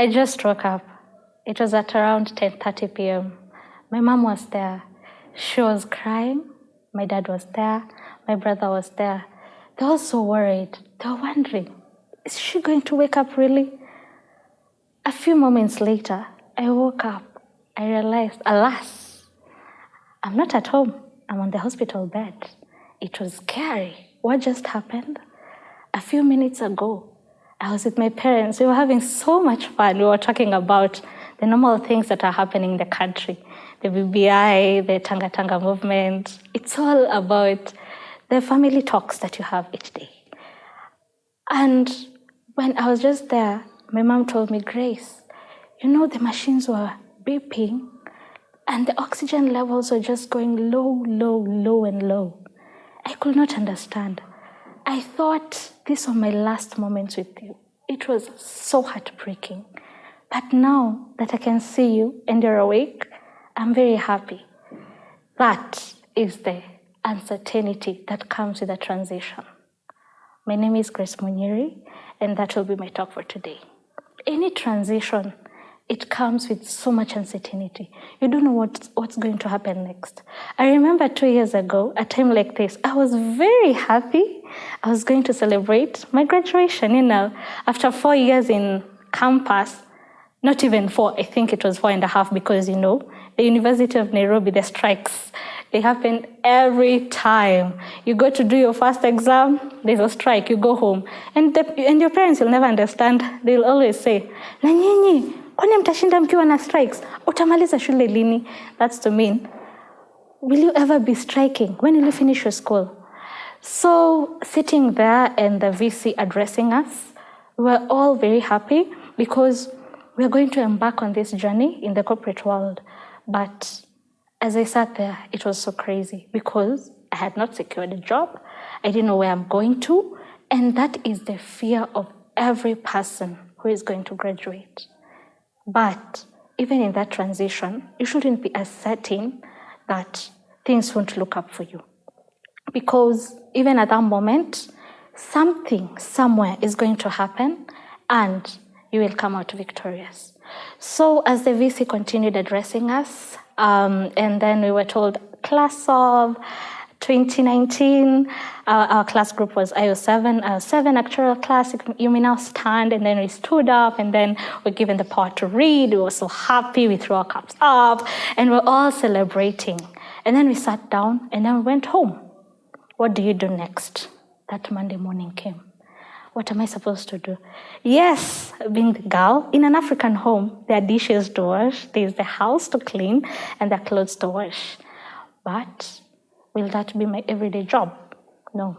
I just woke up. It was at around 10:30 p.m. My mom was there. She was crying. My dad was there. My brother was there. They were so worried. They were wondering, is she going to wake up really? A few moments later, I woke up. I realized, alas, I'm not at home. I'm on the hospital bed. It was scary. What just happened? A few minutes ago, I was with my parents. We were having so much fun. We were talking about the normal things that are happening in the country. The BBI, the Tanga Tanga movement. It's all about the family talks that you have each day. And when I was just there, my mom told me, Grace, you know the machines were beeping and the oxygen levels were just going low, low, low and low. I could not understand. I thought these were my last moments with you. It was so heartbreaking. But now that I can see you and you're awake, I'm very happy. That is the uncertainty that comes with a transition. My name is Grace Munyiri, and that will be my talk for today. Any transition, it comes with so much uncertainty. You don't know what's going to happen next. I remember 2 years ago, a time like this, I was very happy. I was going to celebrate my graduation, after 4 years in campus. Not even 4, I think it was 4.5 because, the University of Nairobi, the strikes, they happen every time. You go to do your first exam, there's a strike, you go home. And your parents will never understand. They'll always say, na nyinyi, kwani mtashinda mkiwa na strikes? Utamaliza shule lini? That's to mean, will you ever be striking? When will you finish your school? So sitting there and the VC addressing us, we were all very happy because we are going to embark on this journey in the corporate world. But as I sat there, it was so crazy because I had not secured a job. I didn't know where I'm going to. And that is the fear of every person who is going to graduate. But even in that transition, you shouldn't be asserting that things won't look up for you. Because even at that moment, something somewhere is going to happen and you will come out victorious. So as the VC continued addressing us, and then we were told, class of 2019, our class group was IO7, actuarial class, you may now stand, and then we stood up, and then we're given the power to read. We were so happy, we threw our cups up, and we're all celebrating. And then we sat down, and then we went home. What do you do next? That Monday morning came. What am I supposed to do? Yes, being the girl, in an African home, there are dishes to wash, there's the house to clean, and there are clothes to wash. But will that be my everyday job? No.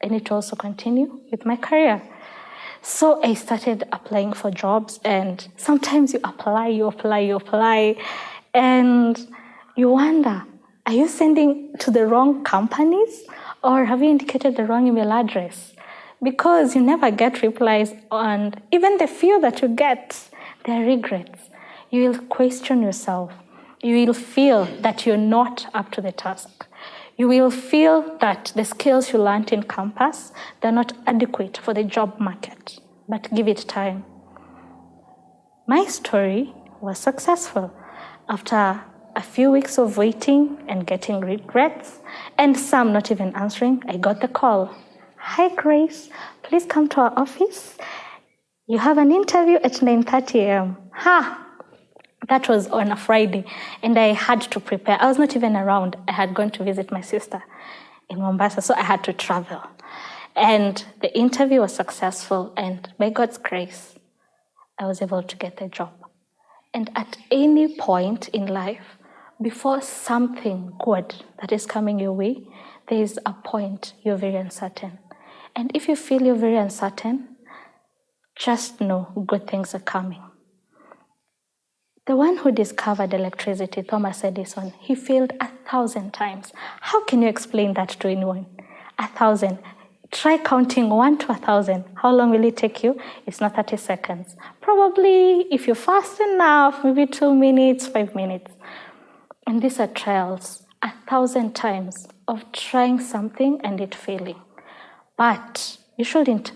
I need to also continue with my career. So I started applying for jobs, and sometimes you apply, and you wonder, are you sending to the wrong companies, or have you indicated the wrong email address? Because you never get replies, and even the few that you get, they're regrets. You will question yourself. You will feel that you're not up to the task. You will feel that the skills you learned in campus, they're not adequate for the job market. But give it time. My story was successful. After a few weeks of waiting and getting regrets, and some not even answering, I got the call. Hi, Grace, please come to our office. You have an interview at 9:30 a.m. That was on a Friday, and I had to prepare. I was not even around. I had gone to visit my sister in Mombasa, so I had to travel. And the interview was successful, and by God's grace, I was able to get the job. And at any point in life, before something good that is coming your way, there is a point you're very uncertain. And if you feel you're very uncertain, just know good things are coming. The one who discovered electricity, Thomas Edison, he failed 1,000 times. How can you explain that to anyone? 1,000. Try counting 1 to 1,000. How long will it take you? It's not 30 seconds. Probably, if you're fast enough, maybe 2 minutes, 5 minutes. And these are trials, 1,000 times of trying something and it failing. But you shouldn't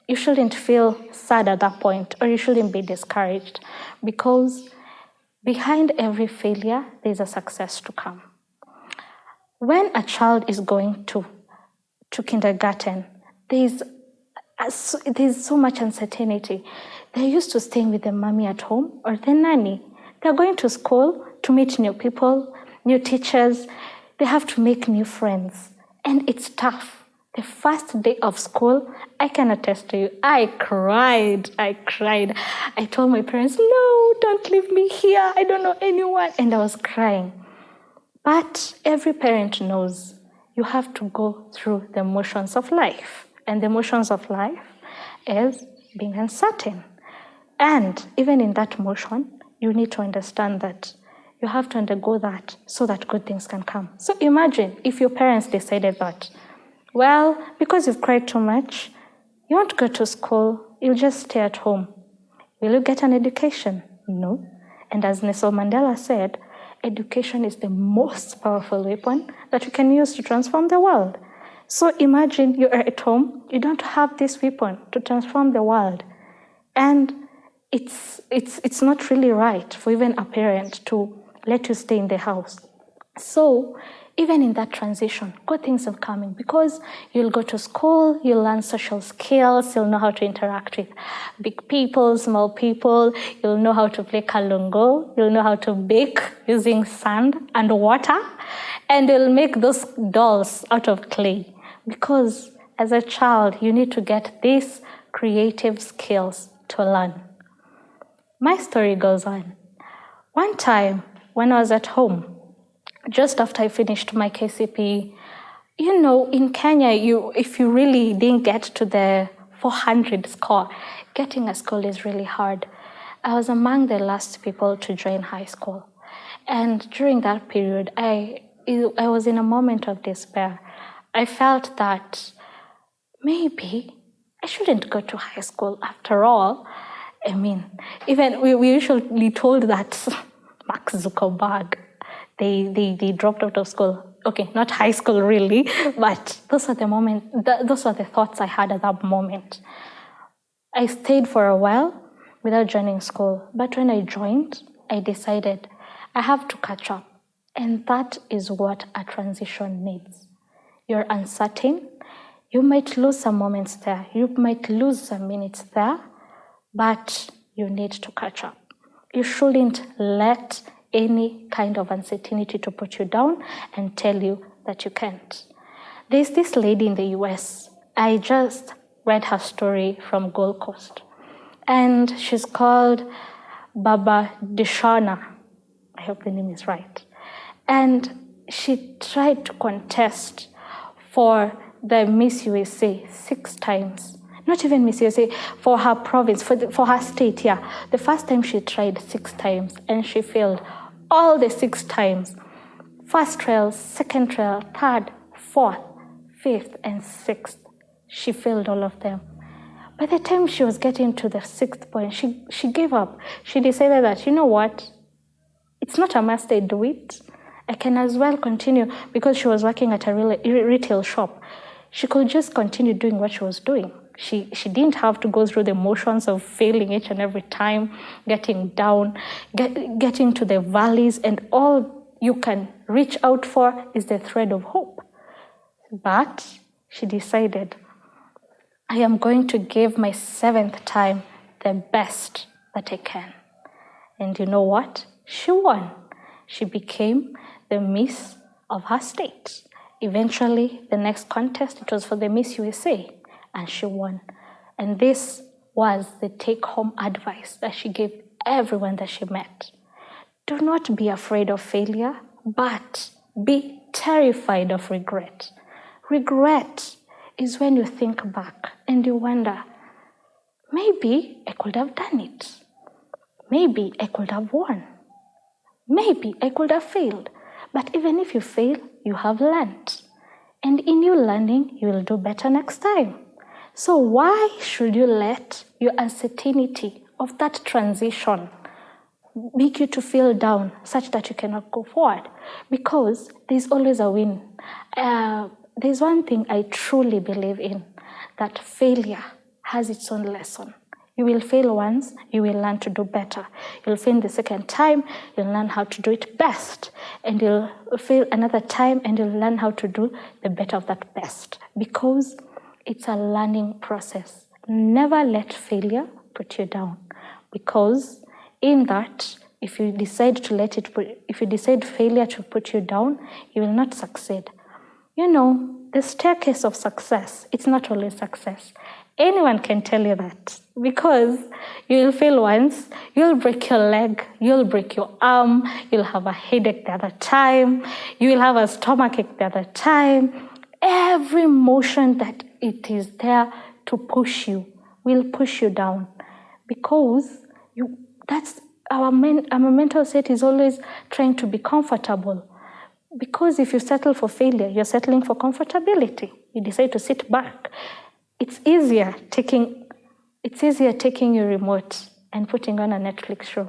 you shouldn't feel sad at that point, or you shouldn't be discouraged, because behind every failure, there's a success to come. When a child is going to kindergarten, there's so much uncertainty. They're used to staying with their mommy at home or their nanny. They're going to school to meet new people, new teachers. They have to make new friends. And it's tough. The first day of school, I can attest to you, I cried. I told my parents, no, don't leave me here. I don't know anyone. And I was crying. But every parent knows you have to go through the motions of life. And the motions of life is being uncertain. And even in that motion, you need to understand that you have to undergo that so that good things can come. So imagine if your parents decided that, well, because you've cried too much, you won't go to school, you'll just stay at home. Will you get an education? No. And as Nelson Mandela said, education is the most powerful weapon that you can use to transform the world. So imagine you're at home, you don't have this weapon to transform the world. And it's not really right for even a parent to let you stay in the house. So even in that transition, good things are coming, because you'll go to school, you'll learn social skills, you'll know how to interact with big people, small people, you'll know how to play kalongo, you'll know how to bake using sand and water, and you'll make those dolls out of clay. Because as a child, you need to get these creative skills to learn. My story goes on. One time when I was at home, just after I finished my KCPE, in Kenya, if you really didn't get to the 400 score, getting a school is really hard. I was among the last people to join high school. And during that period, I was in a moment of despair. I felt that maybe I shouldn't go to high school after all. I mean, even we usually told that Mark Zuckerberg, they dropped out of school. Okay, not high school really, but those are the thoughts I had at that moment. I stayed for a while without joining school, but when I joined, I decided I have to catch up. And that is what a transition needs. You're uncertain. You might lose some moments there. You might lose some minutes there, but you need to catch up. You shouldn't let any kind of uncertainty to put you down and tell you that you can't. There's this lady in the US. I just read her story from Gold Coast. And she's called Baba Deshana. I hope the name is right. And she tried to contest for the Miss USA 6 times. Not even Miss USA, for her province, for her state, yeah. The first time she tried 6 times and she failed all the 6 times. First trial, second trial, third, fourth, fifth, and 6th. She failed all of them. By the time she was getting to the 6th point, she gave up. She decided that, you know what? It's not a must I do it. I can as well continue, because she was working at a retail shop. She could just continue doing what she was doing. She didn't have to go through the motions of failing each and every time, getting down, getting to the valleys, and all you can reach out for is the thread of hope. But she decided, I am going to give my 7th time the best that I can. And you know what? She won. She became the Miss of her state. Eventually, the next contest, it was for the Miss USA, and she won. And this was the take-home advice that she gave everyone that she met. Do not be afraid of failure, but be terrified of regret. Regret is when you think back and you wonder, maybe I could have done it. Maybe I could have won. Maybe I could have failed. But even if you fail, you have learned. And in your learning, you will do better next time. So why should you let your uncertainty of that transition make you to feel down such that you cannot go forward? Because there's always a win. There's one thing I truly believe in, that failure has its own lesson. You will fail once, you will learn to do better. You'll fail the second time, you'll learn how to do it best. And you'll fail another time, and you'll learn how to do the better of that best. Because it's a learning process. Never let failure put you down. Because in that, if you decide failure to put you down, you will not succeed. You know, the staircase of success, it's not always success. Anyone can tell you that, because you'll fail once, you'll break your leg, you'll break your arm, you'll have a headache the other time, you'll have a stomachache the other time. Every motion that it is there to push you will push you down, because that's our mental state is always trying to be comfortable. Because if you settle for failure, you're settling for comfortability. You decide to sit back. It's easier taking your remote and putting on a Netflix show.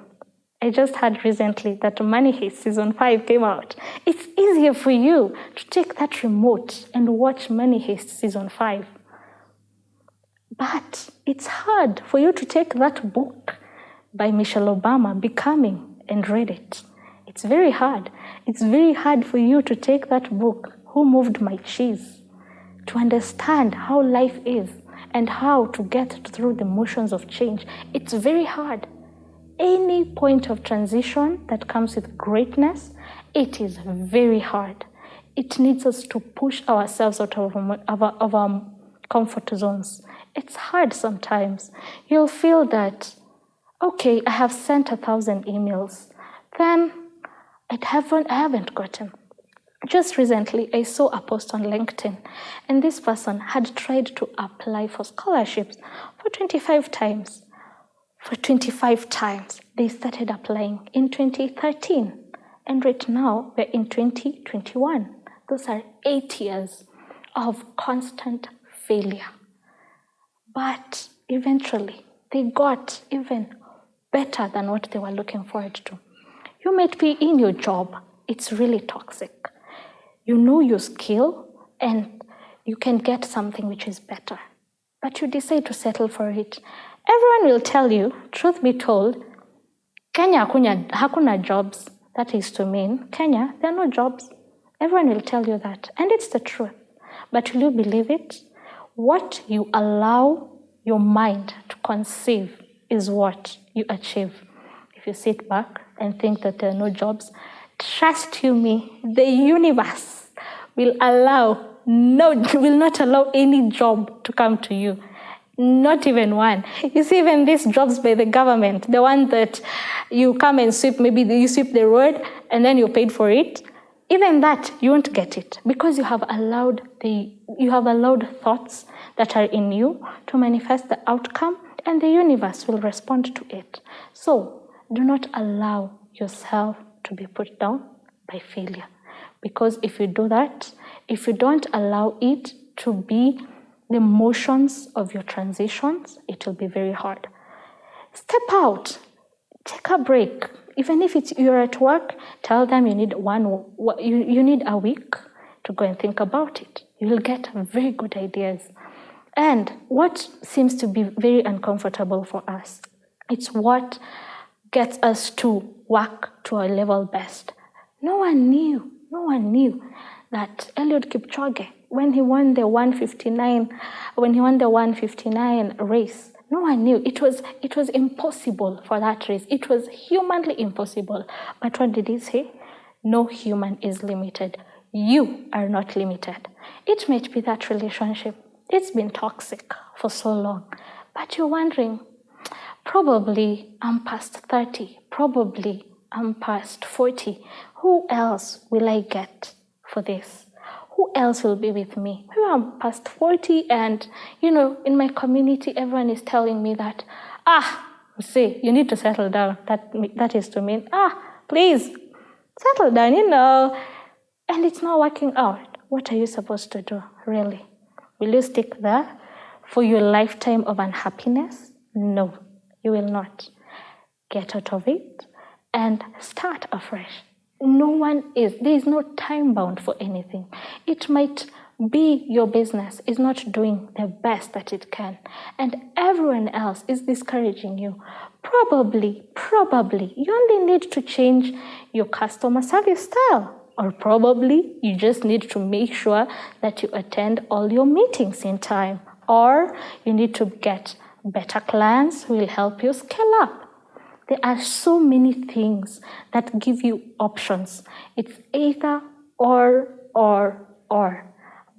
I just heard recently that Money Heist season 5 came out. It's easier for you to take that remote and watch Money Heist season 5. But it's hard for you to take that book by Michelle Obama, Becoming, and read it. It's very hard. It's very hard for you to take that book, Who Moved My Cheese, to understand how life is and how to get through the motions of change. It's very hard. Any point of transition that comes with greatness, it is very hard. It needs us to push ourselves out of our comfort zones. It's hard sometimes. You'll feel that, okay, I have sent 1,000 emails. Then I haven't gotten. Just recently, I saw a post on LinkedIn, and this person had tried to apply for scholarships for 25 times. For 25 times, they started applying in 2013. And right now, we're in 2021. Those are 8 years of constant failure. But eventually, they got even better than what they were looking forward to. You might be in your job. It's really toxic. You know your skill, and you can get something which is better. But you decide to settle for it. Everyone will tell you, truth be told, Kenya hakuna jobs. That is to mean, Kenya, there are no jobs. Everyone will tell you that. And it's the truth. But will you believe it? What you allow your mind to conceive is what you achieve. If you sit back and think that there are no jobs, trust you me, the universe will not allow any job to come to you. Not even one. You see, even these jobs by the government, the one that you come and sweep, maybe you sweep the road and then you're paid for it, even that, you won't get it, because you have allowed thoughts that are in you to manifest the outcome, and the universe will respond to it. So do not allow yourself to be put down by failure. Because if you do that, if you don't allow it to be the motions of your transitions, it will be very hard. Step out, take a break. Even if you're at work, tell them you need a week to go and think about it. You will get very good ideas. And what seems to be very uncomfortable for us, it's what gets us to work to our level best. No one knew that Eliud Kipchoge, when he won the 159 race, no one knew. It was impossible for that race. It was humanly impossible. But what did he say? No human is limited. You are not limited. It might be that relationship. It's been toxic for so long. But you're wondering, probably I'm past 30. Probably I'm past 40. Who else will I get for this? Who else will be with me? Maybe I'm past 40 and, in my community, everyone is telling me that, see, you need to settle down. That is to mean, please, settle down, And it's not working out. What are you supposed to do, really? Will you stick there for your lifetime of unhappiness? No, you will not. Get out of it and start afresh. There is no time bound for anything. It might B, your business is not doing the best that it can, and everyone else is discouraging you. Probably, you only need to change your customer service style. Or probably you just need to make sure that you attend all your meetings in time. Or you need to get better clients who will help you scale up. There are so many things that give you options. It's either or.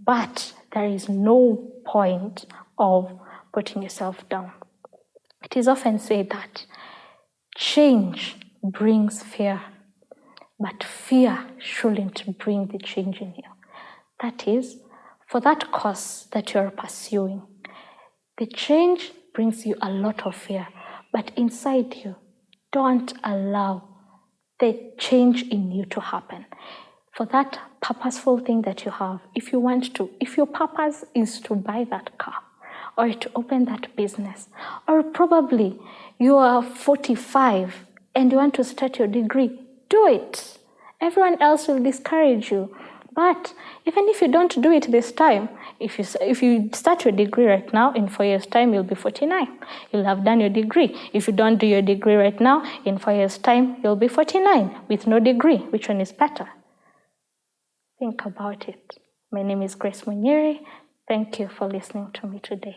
But there is no point of putting yourself down. It is often said that change brings fear, but fear shouldn't bring the change in you. That is, for that cause that you're pursuing, the change brings you a lot of fear, but inside you, don't allow the change in you to happen. For that purposeful thing that you have, if your purpose is to buy that car, or to open that business, or probably you are 45 and you want to start your degree, do it. Everyone else will discourage you. But even if you don't do it this time, if you start your degree right now, in 4 years' time, you'll be 49. You'll have done your degree. If you don't do your degree right now, in 4 years' time, you'll be 49 with no degree. Which one is better? Think about it. My name is Grace Munyiri. Thank you for listening to me today.